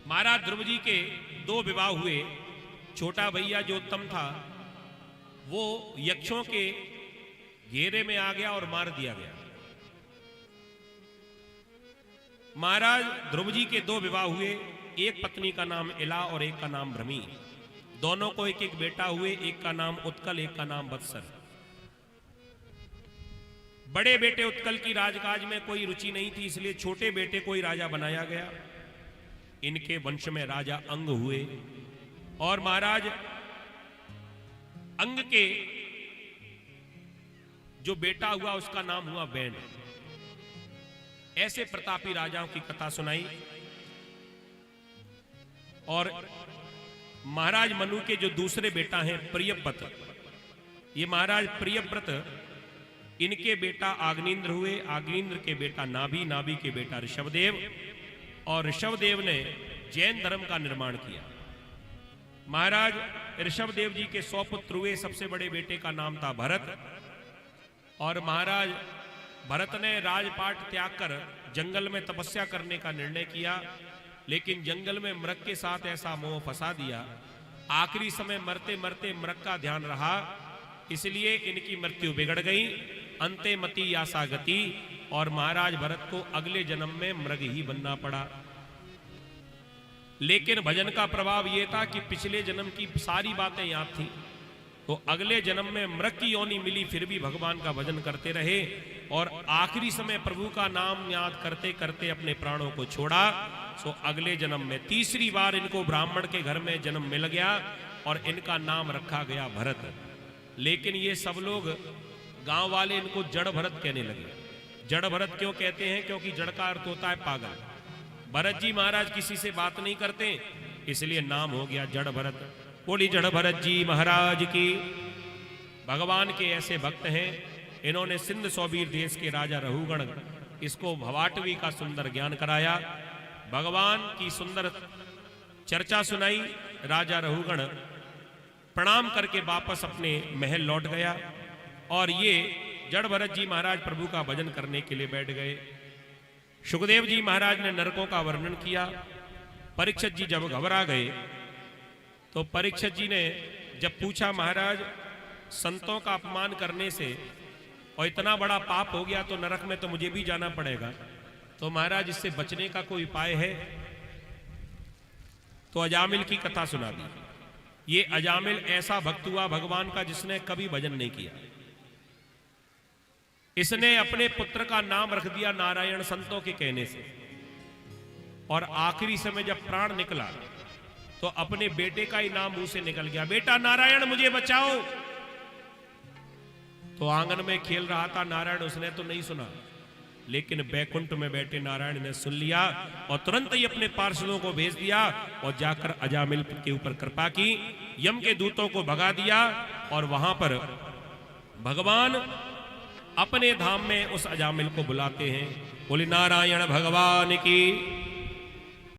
महाराज ध्रुव जी के 2 विवाह हुए। छोटा भैया जो उत्तम था वो यक्षों के घेरे में आ गया और मार दिया गया। महाराज ध्रुव जी के 2 विवाह हुए। एक पत्नी का नाम इला और एक का नाम भ्रमी। दोनों को एक एक बेटा हुए। एक का नाम उत्कल, एक का नाम वत्सर। बड़े बेटे उत्कल की राजकाज में कोई रुचि नहीं थी, इसलिए छोटे बेटे को ही राजा बनाया गया। इनके वंश में राजा अंग हुए और महाराज अंग के जो बेटा हुआ उसका नाम हुआ बैन। ऐसे प्रतापी राजाओं की कथा सुनाई। और महाराज मनु के जो दूसरे बेटा हैं प्रियव्रत, ये महाराज प्रियव्रत, इनके बेटा आग्नेन्द्र हुए। आग्नेन्द्र के बेटा नाभि, नाभि के बेटा ऋषभदेव, और ऋषभदेव ने जैन धर्म का निर्माण किया। महाराज ऋषभदेव जी के 100 पुत्र हुए। सबसे बड़े बेटे का नाम था भरत। और महाराज भरत ने राजपाट त्याग कर जंगल में तपस्या करने का निर्णय किया, लेकिन जंगल में मृग के साथ ऐसा मोह फंसा दिया, आखिरी समय मरते मरते मृग का ध्यान रहा, इसलिए इनकी मृत्यु बिगड़ गई। अंते मति यासा गति, और महाराज भरत को अगले जन्म में मृग ही बनना पड़ा। लेकिन भजन का प्रभाव यह था कि पिछले जन्म की सारी बातें याद थी, तो अगले जन्म में मृग की योनि मिली, फिर भी भगवान का भजन करते रहे और आखिरी समय प्रभु का नाम याद करते करते अपने प्राणों को छोड़ा। सो अगले जन्म में तीसरी बार इनको ब्राह्मण के घर में जन्म मिल गया और इनका नाम रखा गया भरत। लेकिन ये सब लोग गांव वाले इनको जड़ भरत कहने लगे। जड़ भरत क्यों कहते हैं? क्योंकि जड़ का अर्थ होता है पागल। भरत जी महाराज किसी से बात नहीं करते, इसलिए नाम हो गया जड़ भरत। बोली जड़ भरत जी महाराज की। भगवान के ऐसे भक्त हैं, इन्होंने सिंध सौबीर देश के राजा रहुगण इसको भवाटवी का सुंदर ज्ञान कराया, भगवान की सुंदर चर्चा सुनाई। राजा रहुगण प्रणाम करके वापस अपने महल लौट गया और ये जड़ भरत जी महाराज प्रभु का भजन करने के लिए बैठ गए। सुखदेव जी महाराज ने नरकों का वर्णन किया। परीक्षित जी जब घबरा गए तो परीक्षित जी ने जब पूछा महाराज संतों का अपमान करने से और इतना बड़ा पाप हो गया तो नरक में तो मुझे भी जाना पड़ेगा, तो महाराज इससे बचने का कोई उपाय है? तो अजामिल की कथा सुना दी। ये अजामिल ऐसा भक्त हुआ भगवान का जिसने कभी भजन नहीं किया। इसने अपने पुत्र का नाम रख दिया नारायण संतों के कहने से, और आखिरी समय जब प्राण निकला तो अपने बेटे का ही नाम मुंह से निकल गया, बेटा नारायण मुझे बचाओ। तो आंगन में खेल रहा था नारायण, उसने तो नहीं सुना, लेकिन बैकुंठ में बैठे नारायण ने सुन लिया और तुरंत ही अपने पार्षदों को भेज दिया और जाकर अजामिल के ऊपर कृपा की, यम के दूतों को भगा दिया और वहां पर भगवान अपने धाम में उस अजामिल को बुलाते हैं। बोले नारायण भगवान की।